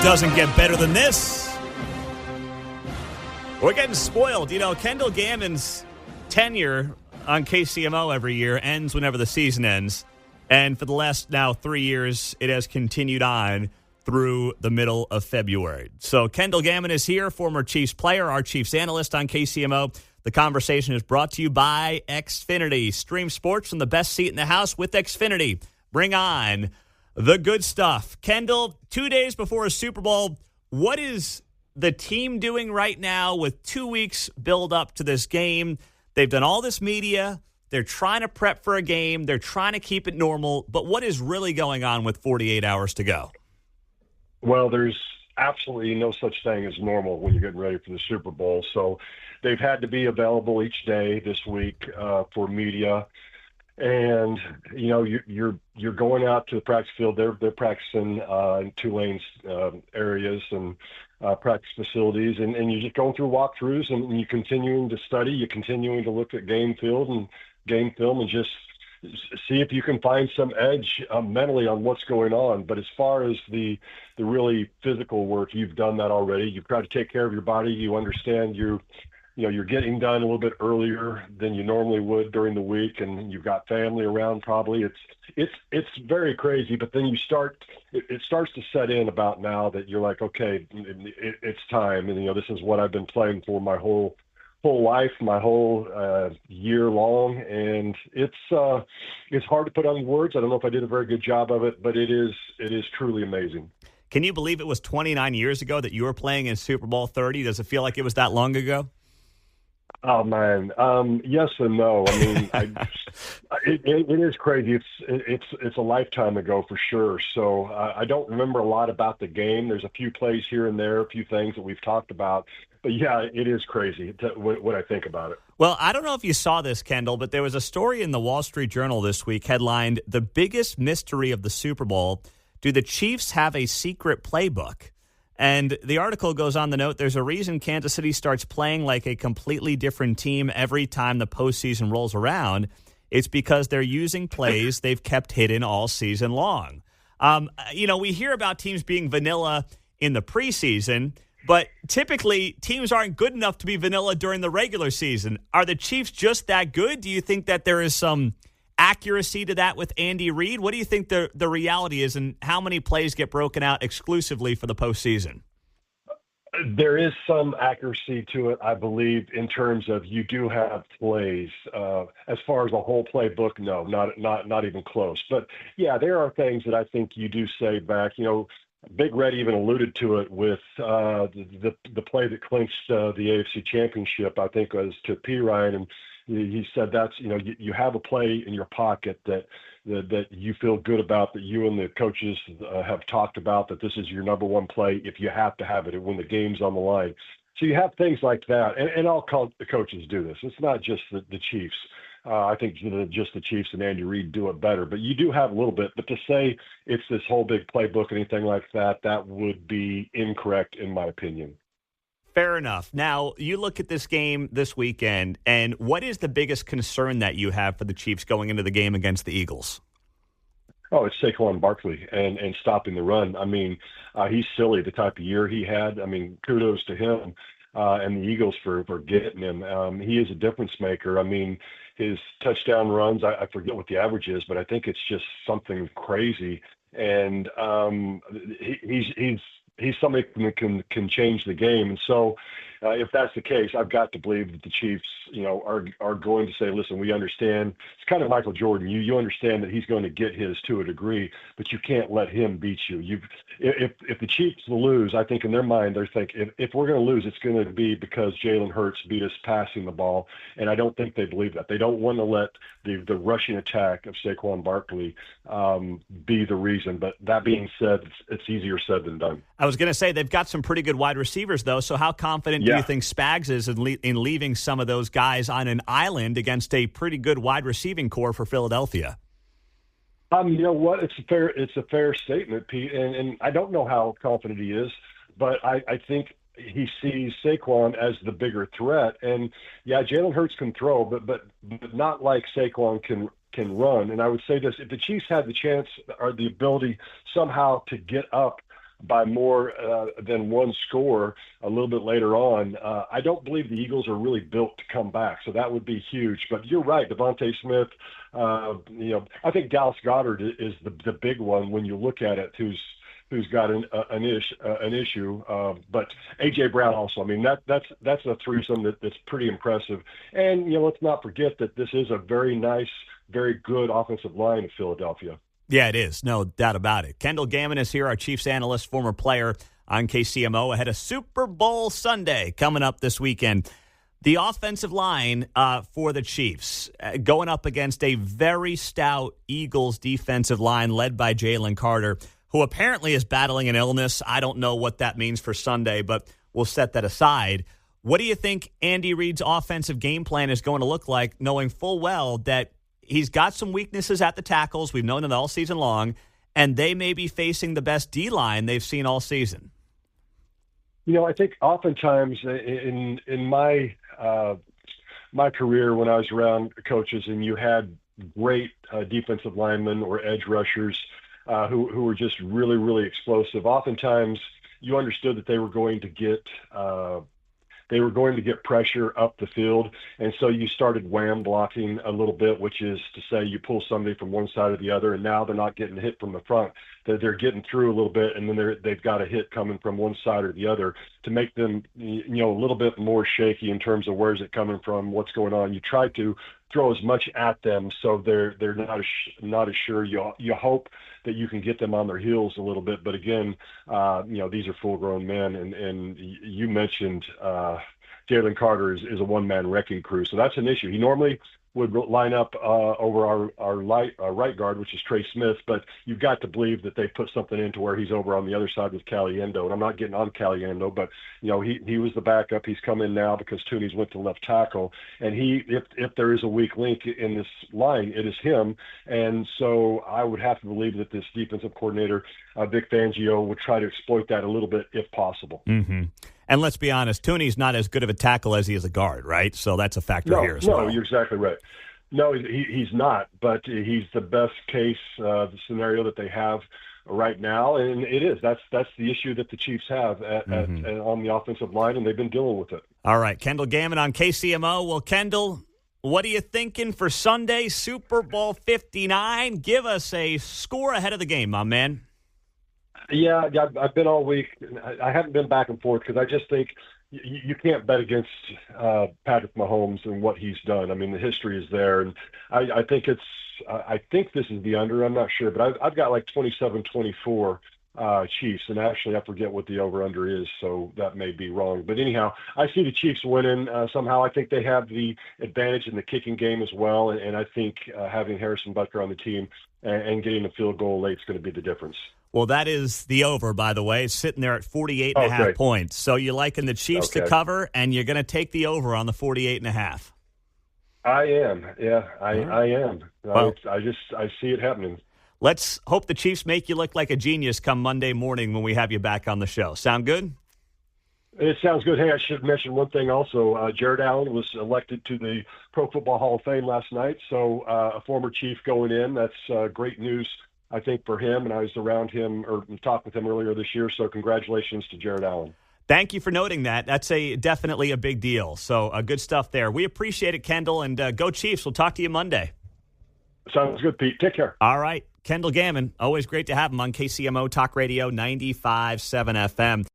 doesn't get better than this. We're getting spoiled. You know, Kendall Gammon's tenure on KCMO every year ends whenever the season ends. And for the last now 3 years, it has continued on through the middle of February. So Kendall Gammon is here, former Chiefs player, our Chiefs analyst on KCMO. The conversation is brought to you by Xfinity. Stream sports from the best seat in the house with Xfinity. Bring on the good stuff. Kendall, 2 days before a Super Bowl, what is the team doing right now with 2 weeks build up to this game? They've done all this media. They're trying to prep for a game. They're trying to keep it normal. But what is really going on with 48 hours to go? Well, there's absolutely no such thing as normal when you're getting ready for the Super Bowl. So they've had to be available each day this week for media. And, you know, you're going out to the practice field. They're practicing in Tulane's areas and practice facilities. And you're just going through walkthroughs and you're continuing to study. You're continuing to look at game film and just see if you can find some edge mentally on what's going on. But as far as the really physical work, you've done that already. You've tried to take care of your body. You understand you're getting done a little bit earlier than you normally would during the week, and you've got family around probably. It's very crazy, but then it starts to set in about now that you're like, okay, it's time. And, this is what I've been playing for my whole life, my whole year long. And it's hard to put on words. I don't know if I did a very good job of it, but it is truly amazing. Can you believe it was 29 years ago that you were playing in Super Bowl 30? Does it feel like it was that long ago? Oh man, yes and no. I mean, it is crazy. It's a lifetime ago for sure. So I don't remember a lot about the game. There's a few plays here and there, a few things that we've talked about. But yeah, it is crazy when I think about it. Well, I don't know if you saw this, Kendall, but there was a story in the Wall Street Journal this week headlined "The Biggest Mystery of the Super Bowl: Do the Chiefs Have a Secret Playbook?" And the article goes on to note there's a reason Kansas City starts playing like a completely different team every time the postseason rolls around. It's because they're using plays they've kept hidden all season long. We hear about teams being vanilla in the preseason, but typically teams aren't good enough to be vanilla during the regular season. Are the Chiefs just that good? Do you think that there is some accuracy to that with Andy Reid? What do you think the reality is, and how many plays get broken out exclusively for the postseason? There is some accuracy to it, I believe, in terms of you do have plays. As far as a whole playbook, no, not even close. But yeah, there are things that I think you do say back. Big Red even alluded to it with the play that clinched the AFC Championship. I think was to P. Ryan, and he said that's you have a play in your pocket that you feel good about, that you and the coaches have talked about, that this is your number one play if you have to have it when the game's on the line. So you have things like that, and all the coaches do this. It's not just the Chiefs. I think just the Chiefs and Andy Reid do it better, but you do have a little bit. But to say it's this whole big playbook, anything like that, that would be incorrect in my opinion. Fair enough. Now, you look at this game this weekend, and what is the biggest concern that you have for the Chiefs going into the game against the Eagles? Oh, it's Saquon Barkley and stopping the run. I mean, he's silly, the type of year he had. I mean, kudos to him and the Eagles for getting him. He is a difference maker. I mean, his touchdown runs, I forget what the average is, but I think it's just something crazy. And he's somebody that can change the game. And so if that's the case, I've got to believe that the Chiefs, are going to say, listen, we understand. It's kind of Michael Jordan. You understand that he's going to get his to a degree, but you can't let him beat you. If the Chiefs lose, I think in their mind, they're thinking, if we're going to lose, it's going to be because Jalen Hurts beat us passing the ball. And I don't think they believe that. They don't want to let the rushing attack of Saquon Barkley be the reason. But that being said, it's easier said than done. I was going to say they've got some pretty good wide receivers, though. So how confident do you think Spags is in leaving some of those guys on an island against a pretty good wide receiving core for Philadelphia? You know what? It's a fair statement, Pete. And I don't know how confident he is, but I think he sees Saquon as the bigger threat. And yeah, Jalen Hurts can throw, but not like Saquon can run. And I would say this: if the Chiefs had the chance or the ability somehow to get up by more than one score a little bit later on, I don't believe the Eagles are really built to come back. So that would be huge. But you're right, Devontae Smith. I think Dallas Goedert is the big one when you look at it, who's got an issue. But A.J. Brown also. I mean, that's a threesome that's pretty impressive. And, let's not forget that this is a very nice, very good offensive line of Philadelphia. Yeah, it is. No doubt about it. Kendall Gammon is here, our Chiefs analyst, former player on KCMO, ahead of Super Bowl Sunday coming up this weekend. The offensive line for the Chiefs going up against a very stout Eagles defensive line led by Jalen Carter, who apparently is battling an illness. I don't know what that means for Sunday, but we'll set that aside. What do you think Andy Reid's offensive game plan is going to look like, knowing full well that he's got some weaknesses at the tackles? We've known it all season long, and they may be facing the best D-line they've seen all season. I think oftentimes in my my career when I was around coaches and you had great defensive linemen or edge rushers who were just really, really explosive, oftentimes you understood that they were going to get pressure up the field. And so you started wham blocking a little bit, which is to say you pull somebody from one side or the other, and now they're not getting hit from the front. They're getting through a little bit, and then they've got a hit coming from one side or the other to make them, a little bit more shaky in terms of where's it coming from, what's going on. You try to throw as much at them so they're not as sure. You hope that you can get them on their heels a little bit. But again, these are full-grown men, and you mentioned Jalen Carter is a one-man wrecking crew, so that's an issue. He normally would line up over our right guard, which is Trey Smith, but you've got to believe that they put something into where he's over on the other side with Caliendo. And I'm not getting on Caliendo, but he was the backup. He's come in now because Tooney's went to left tackle, and if there is a weak link in this line, it is him. And so I would have to believe that this defensive coordinator, Vic Fangio, would try to exploit that a little bit if possible. Mm-hmm. And let's be honest, Tooney's not as good of a tackle as he is a guard, right? So that's a factor here as well. No, you're exactly right. No, he's not, but he's the best case the scenario that they have right now, and it is. That's the issue that the Chiefs have on the offensive line, and they've been dealing with it. All right, Kendall Gammon on KCMO. Well, Kendall, what are you thinking for Sunday, Super Bowl 59? Give us a score ahead of the game, my man. Yeah, I've been all week. I haven't been back and forth because I just think you can't bet against Patrick Mahomes and what he's done. I mean, the history is there, and I think I think this is the under. I'm not sure, but I've got like 27-24 Chiefs, and actually I forget what the over-under is, so that may be wrong. But anyhow, I see the Chiefs winning somehow. I think they have the advantage in the kicking game as well, and I think having Harrison Butker on the team and getting a field goal late is going to be the difference. Well, that is the over, by the way. It's sitting there at 48.5 points. So you're liking the Chiefs to cover, and you're going to take the over on the 48.5. I am. Yeah, I am. Well, I see it happening. Let's hope the Chiefs make you look like a genius come Monday morning when we have you back on the show. Sound good? It sounds good. Hey, I should mention one thing also. Jared Allen was elected to the Pro Football Hall of Fame last night, so a former Chief going in. That's great news, I think, for him, and I was around him or talked with him earlier this year, so congratulations to Jared Allen. Thank you for noting that. That's definitely a big deal. So good stuff there. We appreciate it, Kendall, and go Chiefs. We'll talk to you Monday. Sounds good, Pete. Take care. All right. Kendall Gammon, always great to have him on KCMO Talk Radio 95.7 FM.